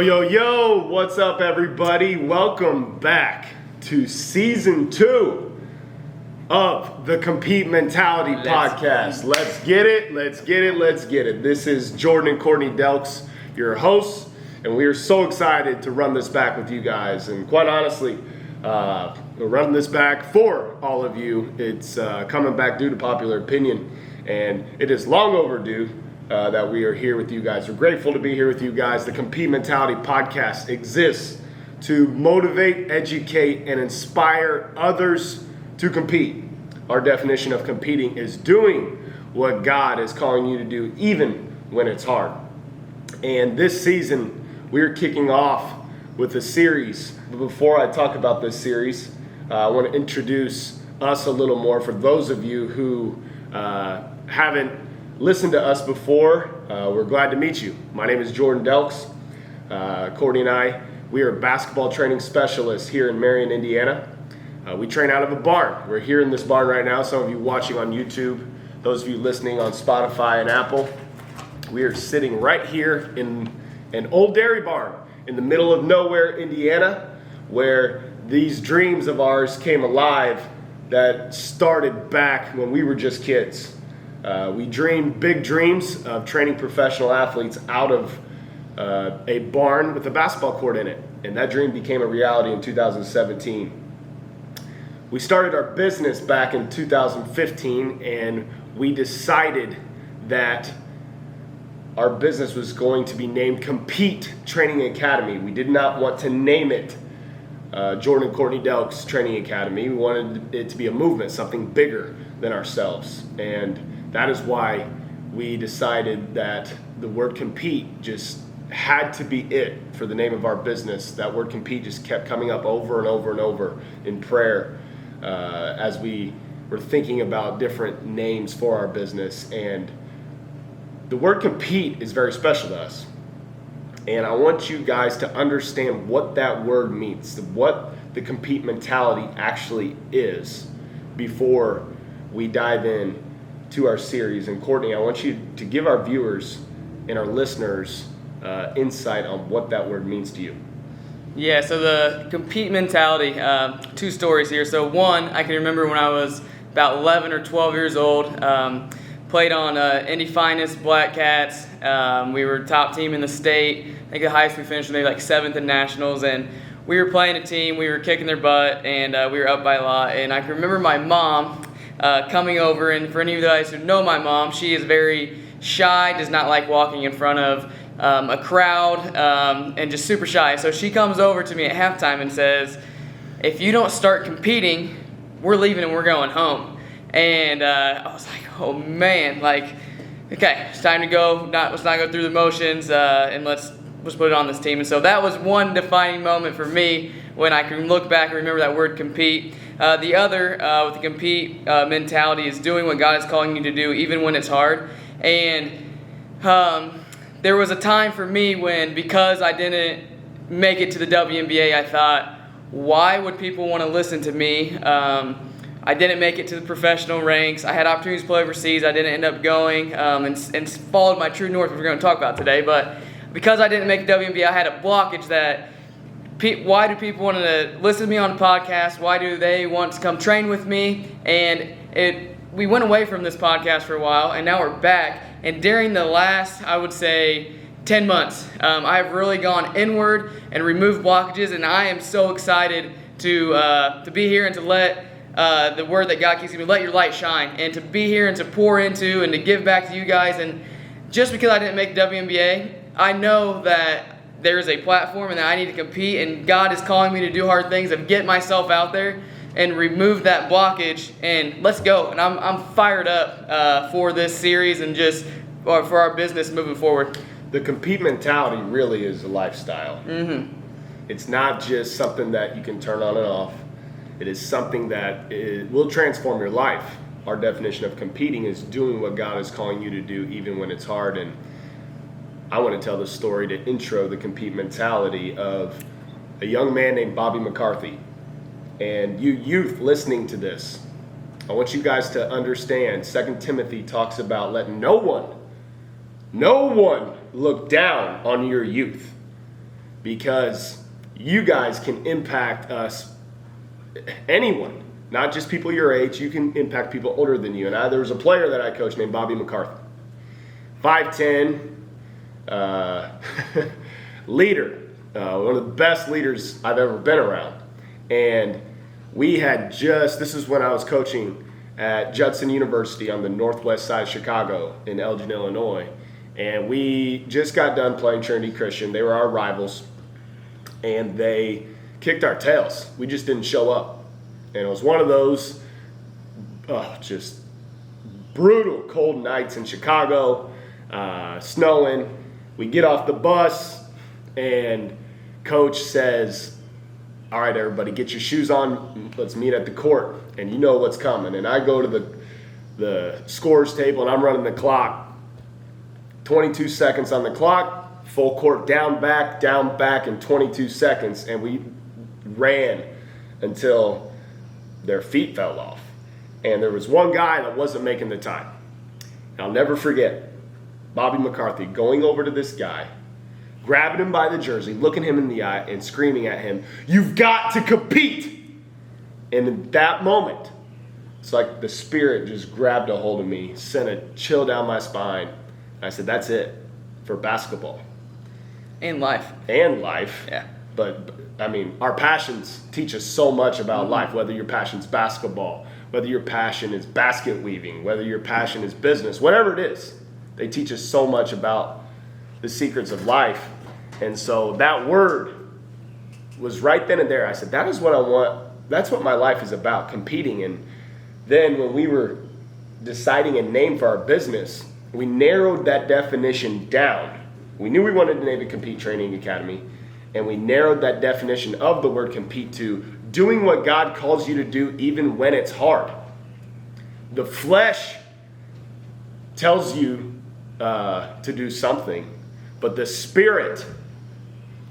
Yo, what's up everybody? Welcome back to season 2 of the Compete Mentality podcast. Let's get it. This is Jordan and Courtney Delks, your hosts, and we are so excited to run this back with you guys. And quite honestly, we're running this back for all of you. It's coming back due to popular opinion, and it is long overdue that we are here with you guys. We're grateful to be here with you guys. The Compete Mentality podcast exists to motivate, educate, and inspire others to compete. Our definition of competing is doing what God is calling you to do, even when it's hard. And this season, we're kicking off with a series. But before I talk about this series, I want to introduce us a little more for those of you who haven't listened to us before. We're glad to meet you. My name is Jordan Delks. Courtney and I, we are basketball training specialists here in Marion, Indiana. We train out of a barn. We're here in this barn right now. Some of you watching on YouTube, those of you listening on Spotify and Apple, we are sitting right here in an old dairy barn in the middle of nowhere, Indiana, where these dreams of ours came alive that started back when we were just kids. We dreamed big dreams of training professional athletes out of a barn with a basketball court in it. And that dream became a reality in 2017. We started our business back in 2015, and we decided that our business was going to be named Compete Training Academy. We did not want to name it Jordan and Courtney Delks Training Academy. We wanted it to be a movement, something bigger than ourselves. And that is why we decided that the word compete just had to be it for the name of our business. That word compete just kept coming up over and over and over in prayer as we were thinking about different names for our business. And the word compete is very special to us. And I want you guys to understand what that word means, what the compete mentality actually is before we dive in to our series. And Courtney, I want you to give our viewers and our listeners insight on what that word means to you. Yeah, so the compete mentality, two stories here. So one, I can remember when I was about 11 or 12 years old, played on Indy Finest Black Cats. We were top team in the state. I think the highest we finished maybe like 7th in nationals, and we were playing a team, we were kicking their butt, and we were up by a lot. And I can remember my mom coming over, and for any of you guys who know my mom, she is very shy, does not like walking in front of a crowd, and just super shy. So she comes over to me at halftime and says, "If you don't start competing, we're leaving and we're going home." And I was like, oh man, like, okay, it's time to go. Let's not go through the motions, and let's put it on this team. And so that was one defining moment for me when I can look back and remember that word compete. The other with the compete mentality is doing what God is calling you to do, even when it's hard. And there was a time for me when, because I didn't make it to the WNBA, I thought, why would people want to listen to me? I didn't make it to the professional ranks. I had opportunities to play overseas. I didn't end up going and followed my true north, which we're going to talk about today. But because I didn't make the WNBA, I had a blockage that why do people want to listen to me on a podcast? Why do they want to come train with me? And we went away from this podcast for a while, and now we're back. And during the last, I would say, 10 months, I've really gone inward and removed blockages, and I am so excited to be here and to let the word that God keeps giving me, let your light shine, and to be here and to pour into and to give back to you guys. And just because I didn't make WNBA, I know that there is a platform and that I need to compete, and God is calling me to do hard things, of get myself out there and remove that blockage, and let's go. And I'm fired up for this series and just for our business moving forward. The compete mentality really is a lifestyle. Mm-hmm. It's not just something that you can turn on and off. It is something that will transform your life. Our definition of competing is doing what God is calling you to do, even when it's hard. And I want to tell the story to intro the compete mentality of a young man named Bobby McCarthy. And you youth listening to this, I want you guys to understand 2 Timothy talks about letting no one look down on your youth. because you guys can impact us, anyone, not just people your age. You can impact people older than you. And there was a player that I coached named Bobby McCarthy, 5'10", leader, one of the best leaders I've ever been around. And we had this is when I was coaching at Judson University on the northwest side of Chicago in Elgin, Illinois. And we just got done playing Trinity Christian. They were our rivals, and they kicked our tails. We just didn't show up. And it was one of those just brutal cold nights in Chicago, snowing. We get off the bus, and coach says, all right, everybody, get your shoes on. Let's meet at the court. And you know what's coming. And I go to the scores table, and I'm running the clock. 22 seconds on the clock, full court, down, back, in 22 seconds. And we ran until their feet fell off. And there was one guy that wasn't making the time. And I'll never forget Bobby McCarthy going over to this guy, grabbing him by the jersey, looking him in the eye, and screaming at him, "You've got to compete!" And in that moment, it's like the Spirit just grabbed a hold of me, sent a chill down my spine. And I said, that's it for basketball. And life. Yeah. But I mean, our passions teach us so much about life, whether your passion's basketball, whether your passion is basket weaving, whether your passion is business, whatever it is. They teach us so much about the secrets of life. And so that word was right then and there. I said, that is what I want. That's what my life is about, competing. And then when we were deciding a name for our business, we narrowed that definition down. We knew we wanted to name it Compete Training Academy, and we narrowed that definition of the word compete to doing what God calls you to do even when it's hard. The flesh tells you to do something, but the Spirit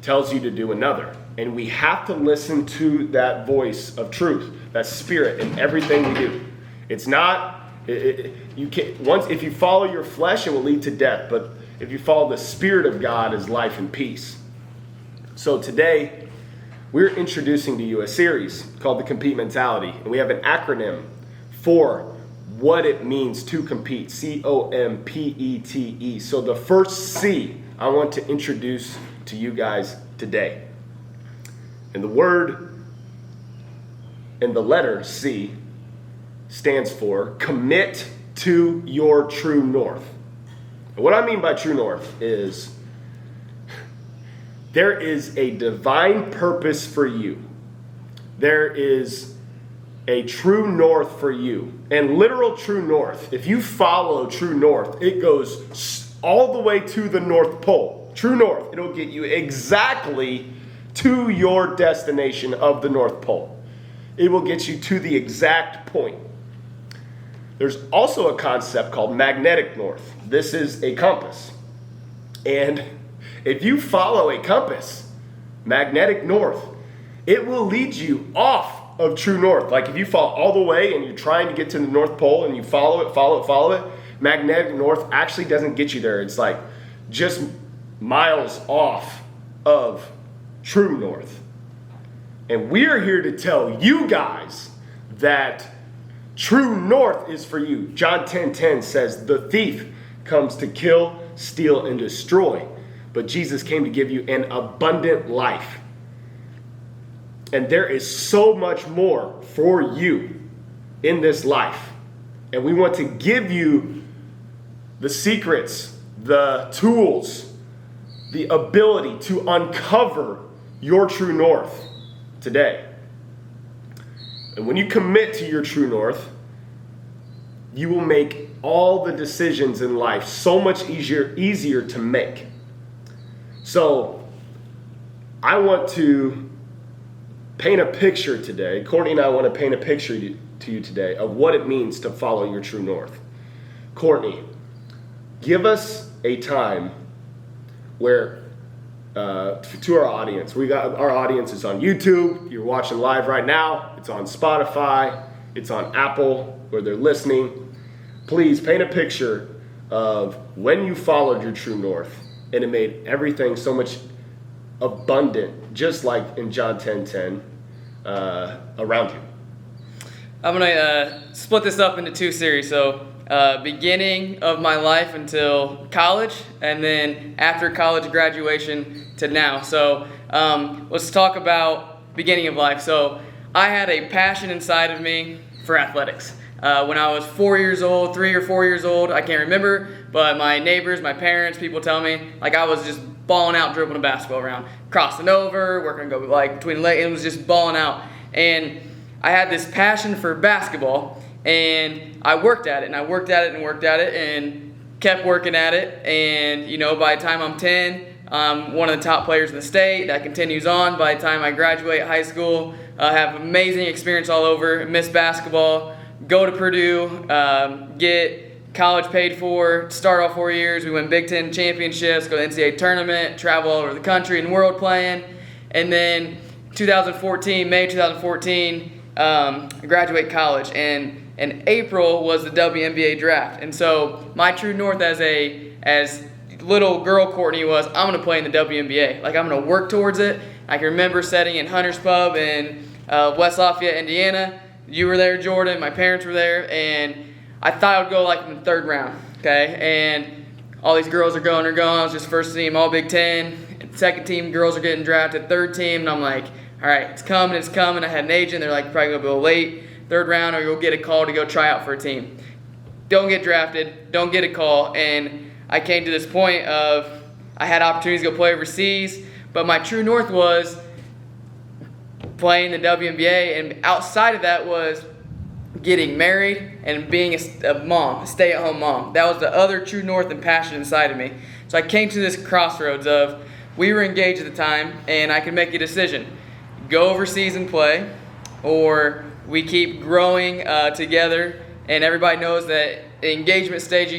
tells you to do another. And we have to listen to that voice of truth, that Spirit, in everything we do. It's not, you can't, if you follow your flesh, it will lead to death. But if you follow the Spirit of God, is life and peace. So today, we're introducing to you a series called the Compete Mentality. And we have an acronym for what it means to compete, C.O.M.P.E.T.E. So the first C I want to introduce to you guys today. And the word and the letter C stands for commit to your true north. And what I mean by true north is there is a divine purpose for you. There is a true north for you. And literal true north, if you follow true north, it goes all the way to the North Pole. True north, it'll get you exactly to your destination of the North Pole. It will get you to the exact point. There's also a concept called magnetic north. This is a compass. And if you follow a compass, magnetic north, it will lead you off of true north. Like if you fall all the way and you're trying to get to the North Pole and you follow it, magnetic north actually doesn't get you there. It's like just miles off of true north. And we're here to tell you guys that true north is for you. John 10:10 says, the thief comes to kill, steal, and destroy. But Jesus came to give you an abundant life. And there is so much more for you in this life. And we want to give you the secrets, the tools, the ability to uncover your true north today. And when you commit to your true north, you will make all the decisions in life so much easier to make. So I want to paint a picture today. Courtney and I want to paint a picture to you today of what it means to follow your true north. Courtney, give us a time where to our audience. Our audience is on YouTube. You're watching live right now. It's on Spotify. It's on Apple where they're listening. Please paint a picture of when you followed your true north and it made everything so much abundant, just like in John 10:10, around you? I'm going to split this up into two series. So beginning of my life until college, and then after college graduation to now. So let's talk about beginning of life. So I had a passion inside of me for athletics. When I was 4 years old, 3 or 4 years old, I can't remember, but my neighbors, my parents, people tell me, like I was just balling out, dribbling a basketball around, crossing over, working to go like between the legs, it was just balling out. And I had this passion for basketball, and I worked at it, and I worked at it, and worked at it, and kept working at it. And, you know, by the time I'm 10, I'm one of the top players in the state. That continues on. By the time I graduate high school, have amazing experience all over, miss basketball, go to Purdue, get college paid for, start all 4 years. We win Big Ten championships, go to the NCAA tournament, travel all over the country and world playing. And then 2014, May 2014, I graduate college. And in April was the WNBA draft. And so my true north as little girl Courtney was, I'm going to play in the WNBA. Like, I'm going to work towards it. I can remember sitting in Hunter's Pub in West Lafayette, Indiana. You were there, Jordan. My parents were there. And I thought I would go like in the third round, okay? And all these girls are going. I was just first team All Big Ten. Second team girls are getting drafted. Third team, and I'm like, all right, it's coming. I had an agent. They're like, probably going to go late, third round, or you'll get a call to go try out for a team. Don't get drafted. Don't get a call. And I came to this point of I had opportunities to go play overseas, but my true north was playing the WNBA, and outside of that was getting married and being a mom, a stay-at-home mom. That was the other true north and passion inside of me. So I came to this crossroads of, we were engaged at the time, and I could make a decision. Go overseas and play, or we keep growing together, and everybody knows that the engagement stage,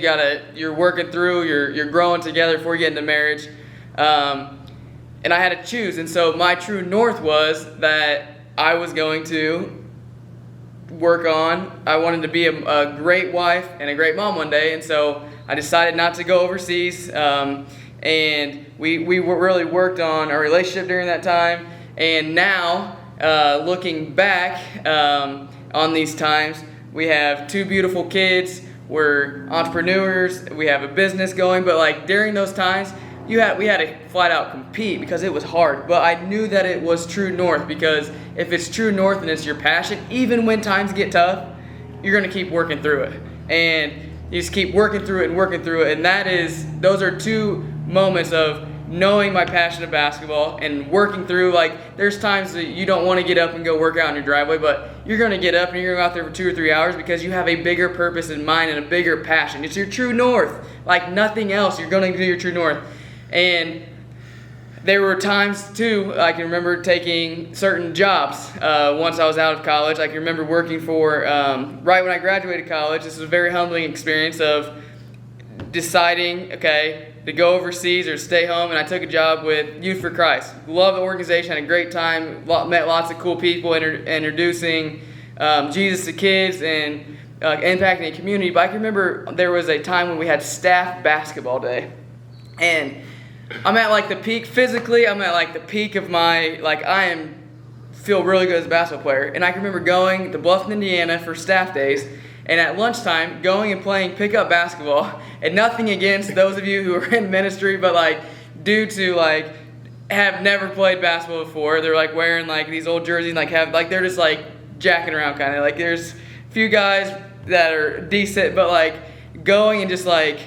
you're working through, you're growing together before you get into marriage. And I had to choose, and so my true north was that I was going to work on. I wanted to be a great wife and a great mom one day, and so I decided not to go overseas. And we really worked on our relationship during that time. And now, looking back on these times, we have 2 beautiful kids. We're entrepreneurs. We have a business going. But like during those times, we had to flat out compete because it was hard. But I knew that it was true north, because if it's true north and it's your passion, even when times get tough, you're going to keep working through it. And you just keep working through it. And those are 2 moments of knowing my passion of basketball and working through. Like, there's times that you don't want to get up and go work out in your driveway, but you're going to get up and you're going to go out there for 2 or 3 hours because you have a bigger purpose in mind and a bigger passion. It's your true north. Like nothing else, you're going to do your true north. And there were times, too, I can remember taking certain jobs once I was out of college. I can remember working for, right when I graduated college, this was a very humbling experience of deciding, okay, to go overseas or stay home. And I took a job with Youth for Christ. Love the organization, had a great time, met lots of cool people, introducing Jesus to kids and impacting the community. But I can remember there was a time when we had staff basketball day. And I'm at like the peak physically. I'm at like the peak of my, like feel really good as a basketball player. And I can remember going to Bluffton, Indiana for staff days, and at lunchtime going and playing pickup basketball. And nothing against those of you who are in ministry, but like due to like have never played basketball before, they're like wearing like these old jerseys, and they're just like jacking around kind of. Like there's a few guys that are decent, but like going and just like,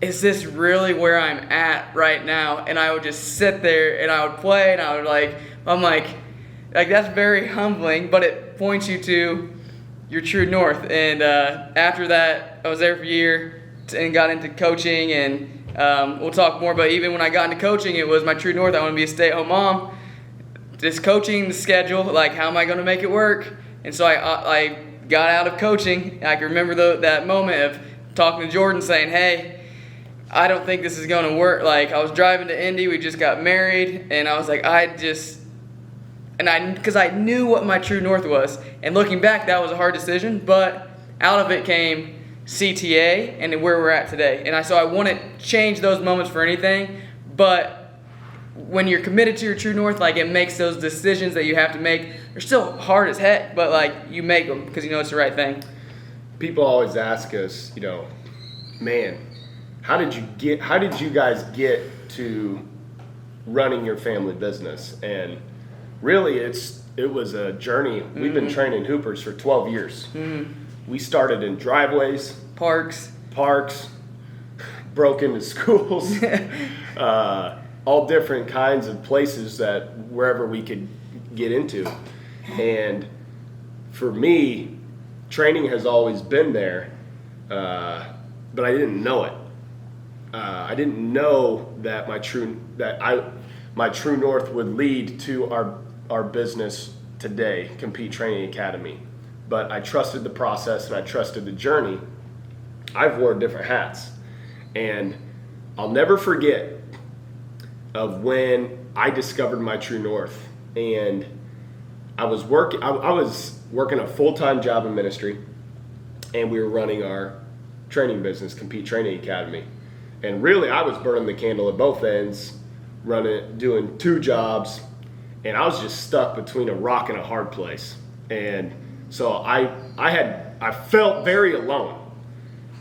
is this really where I'm at right now? And I would just sit there and I would play, and I would I'm like that's very humbling, but it points you to your true north. And after that, I was there for a year and got into coaching, and we'll talk more, but even when I got into coaching, it was my true north. I want to be a stay-at-home mom. Just coaching the schedule, like how am I going to make it work? And so I got out of coaching. I can remember that moment of talking to Jordan saying, hey, I don't think this is going to work. Like, I was driving to Indy, we just got married, and I was like, because I knew what my true north was. And looking back, that was a hard decision, but out of it came CTA and where we're at today. And so I wouldn't change those moments for anything, but when you're committed to your true north, like it makes those decisions that you have to make. They're still hard as heck, but like you make them because you know it's the right thing. People always ask us, man, how did you guys get to running your family business? And really, it was a journey. We've been training hoopers for 12 years. We started in driveways, Parks, broke into schools, all different kinds of places that wherever we could get into. And for me, training has always been there, but I didn't know it. I didn't know that my true north would lead to our business today, C.O.M.P.E.T.E Training Academy. But I trusted the process and I trusted the journey. I've worn different hats, and I'll never forget of when I discovered my true north. And I was working a full-time job in ministry, and we were running our training business, C.O.M.P.E.T.E Training Academy. And really, I was burning the candle at both ends, doing 2 jobs, and I was just stuck between a rock and a hard place. And so I felt very alone.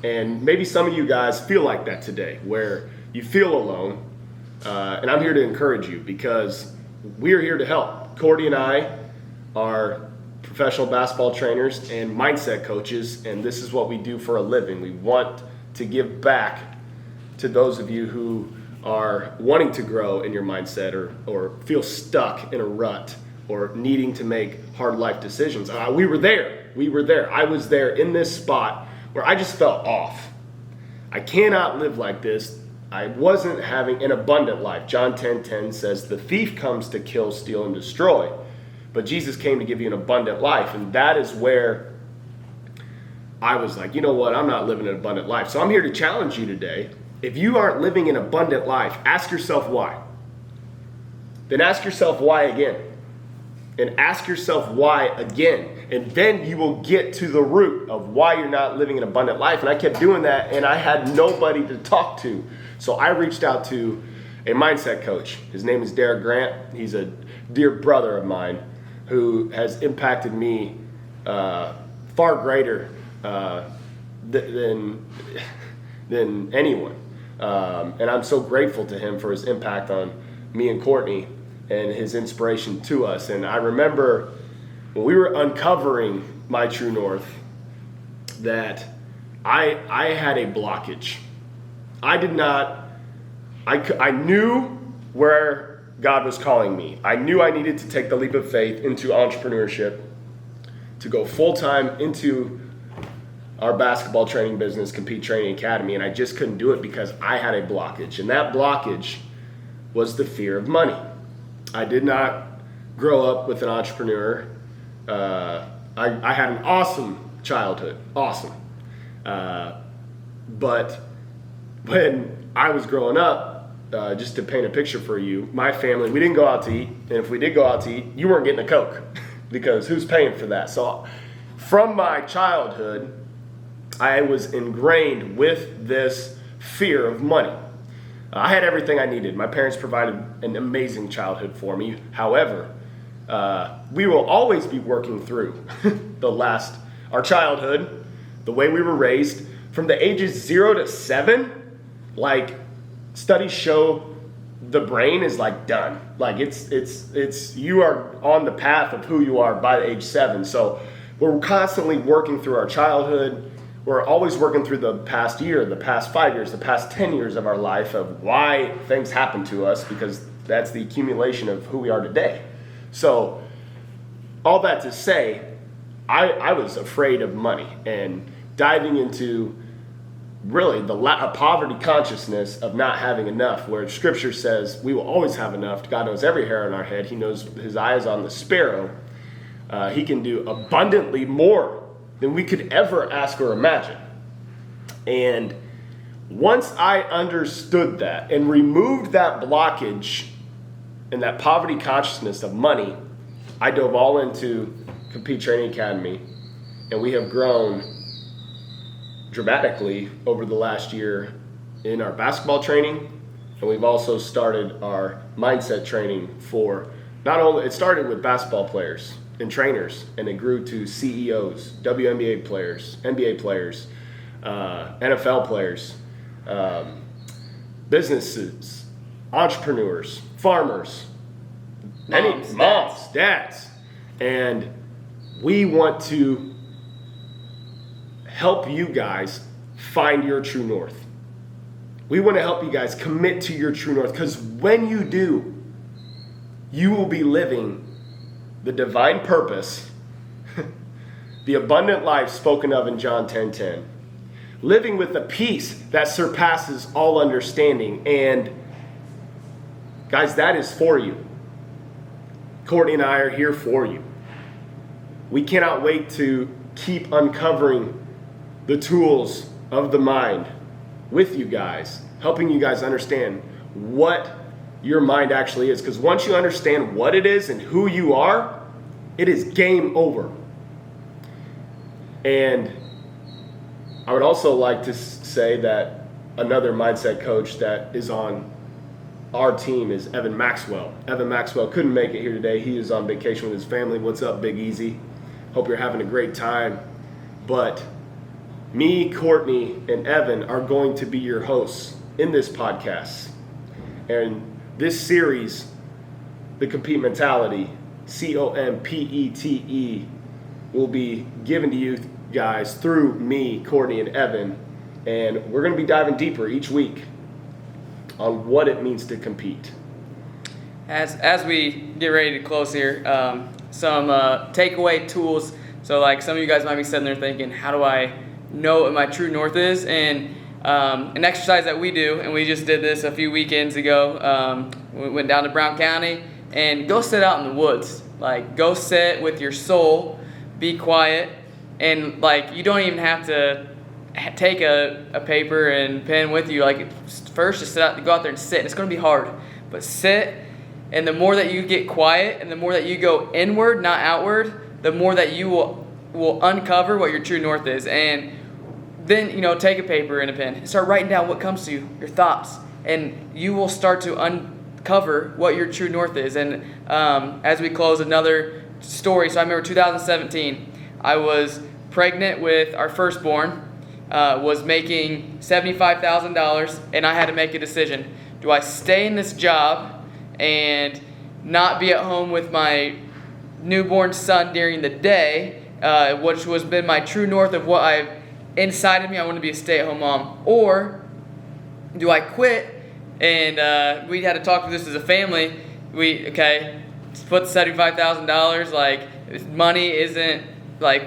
And maybe some of you guys feel like that today, where you feel alone. And I'm here to encourage you because we're here to help. Courtney and I are professional basketball trainers and mindset coaches, and this is what we do for a living. We want to give back to those of you who are wanting to grow in your mindset or feel stuck in a rut or needing to make hard life decisions. We were there. I was there in this spot where I just felt off. I cannot live like this. I wasn't having an abundant life. John 10:10 says, the thief comes to kill, steal, and destroy. But Jesus came to give you an abundant life. And that is where I was like, you know what? I'm not living an abundant life. So I'm here to challenge you today. If you aren't living an abundant life, ask yourself why. Then ask yourself why again. And ask yourself why again. And then you will get to the root of why you're not living an abundant life. And I kept doing that, and I had nobody to talk to. So I reached out to a mindset coach. His name is Derek Grant. He's a dear brother of mine who has impacted me far greater than anyone. And I'm so grateful to him for his impact on me and Courtney and his inspiration to us. And I remember when we were uncovering my true north that I had a blockage. I knew where God was calling me. I knew I needed to take the leap of faith into entrepreneurship, to go full-time into our basketball training business, C.O.M.P.E.T.E Training Academy, and I just couldn't do it because I had a blockage. And that blockage was the fear of money. I did not grow up with an entrepreneur. I had an awesome childhood, awesome. But when I was growing up, just to paint a picture for you, my family, we didn't go out to eat. And if we did go out to eat, you weren't getting a Coke because who's paying for that? So from my childhood, I was ingrained with this fear of money. I had everything I needed. My parents provided an amazing childhood for me. However, we will always be working through our childhood, the way we were raised. From the ages 0 to 7, like studies show the brain is like done. Like it's you are on the path of who you are by age 7. So we're constantly working through our childhood. We're always working through the past year, the past 5 years, the past 10 years of our life of why things happen to us, because that's the accumulation of who we are today. So all that to say, I was afraid of money and diving into really a poverty consciousness of not having enough, where scripture says we will always have enough. God knows every hair on our head. He knows his eye is on the sparrow. He can do abundantly more than we could ever ask or imagine. And once I understood that and removed that blockage and that poverty consciousness of money, I dove all into C.O.M.P.E.T.E Training Academy, and we have grown dramatically over the last year in our basketball training And we've also started our mindset training for not only, it started with basketball players and trainers, and it grew to CEOs, WNBA players, NBA players, NFL players, businesses, entrepreneurs, farmers, moms, dads. And we want to help you guys find your true north. We want to help you guys commit to your true north, because when you do, you will be living the divine purpose, the abundant life spoken of in John 10:10, living with a peace that surpasses all understanding. And guys, that is for you. Courtney and I are here for you. We cannot wait to keep uncovering the tools of the mind with you guys, helping you guys understand what your mind actually is. Because once you understand what it is and who you are, it is game over. And I would also like to say that another mindset coach that is on our team is Evan Maxwell. Evan Maxwell couldn't make it here today. He is on vacation with his family. What's up, Big Easy? Hope you're having a great time. But me, Courtney, and Evan are going to be your hosts in this podcast. And this series, the Compete Mentality, C.O.M.P.E.T.E, will be given to you guys through me, Courtney, and Evan. And we're going to be diving deeper each week on what it means to compete. As we get ready to close here, some takeaway tools. So like some of you guys might be sitting there thinking, how do I know what my true north is? And an exercise that we do, and we just did this a few weekends ago, we went down to Brown County, and go sit out in the woods. Like, go sit with your soul, be quiet, and like, you don't even have to take a paper and pen with you. Like, first just go out there and sit. And it's going to be hard, but sit. And the more that you get quiet and the more that you go inward, not outward, the more that you will uncover what your true north is. And then, take a paper and a pen and start writing down what comes to you, your thoughts, and you will start to uncover what your true north is. And as we close, another story. So I remember 2017, I was pregnant with our firstborn, was making $75,000, and I had to make a decision. Do I stay in this job and not be at home with my newborn son during the day, which was been my true north of what I've inside of me, I want to be a stay-at-home mom, or do I quit? And we had to talk through this as a family. Put $75,000. Like, money isn't, like,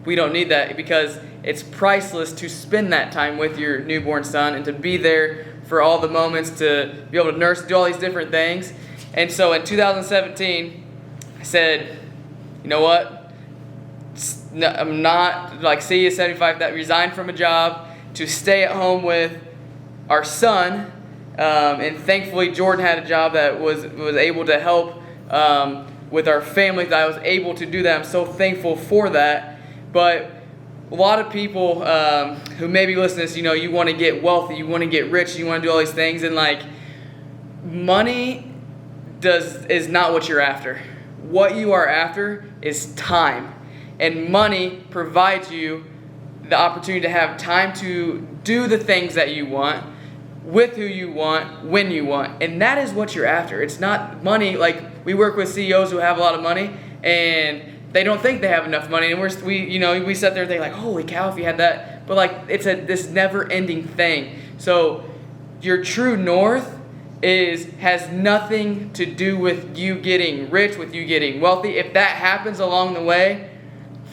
we don't need that, because it's priceless to spend that time with your newborn son and to be there for all the moments, to be able to nurse, do all these different things. And so in 2017, I said, you know what? No, I'm not, like, see you 75, that resigned from a job to stay at home with our son. And thankfully Jordan had a job that was able to help with our family, that I was able to do that. I'm so thankful for that. But a lot of people who maybe listen to this, you want to get wealthy, you want to get rich, you want to do all these things, and like, money is not what you're after. What you are after is time. And money provides you the opportunity to have time to do the things that you want, with who you want, when you want. And that is what you're after. It's not money. Like, we work with CEOs who have a lot of money, and they don't think they have enough money. And we sit there and think, like, holy cow, if you had that. But like, it's this never-ending thing. So your true north has nothing to do with you getting rich, with you getting wealthy. If that happens along the way,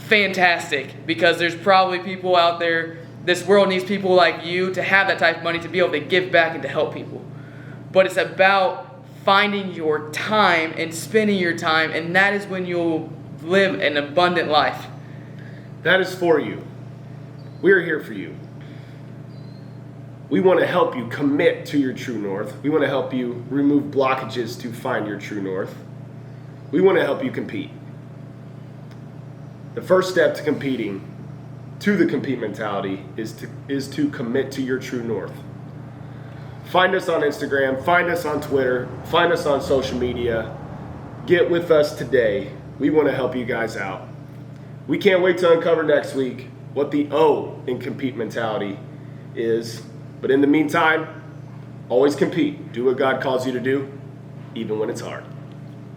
fantastic, because there's probably people out there, this world needs people like you to have that type of money to be able to give back and to help people. But it's about finding your time and spending your time, and that is when you'll live an abundant life. That is for you. We're here for you. We want to help you commit to your true north. We want to help you remove blockages to find your true north. We want to help you compete. The first step to competing, to the compete mentality, is to commit to your true north. find us on Instagram, find us on Twitter, find us on social media. Get with us today. We want to help you guys out. We can't wait to uncover next week what the O in compete mentality is. But in the meantime, always compete. Do what God calls you to do, even when it's hard.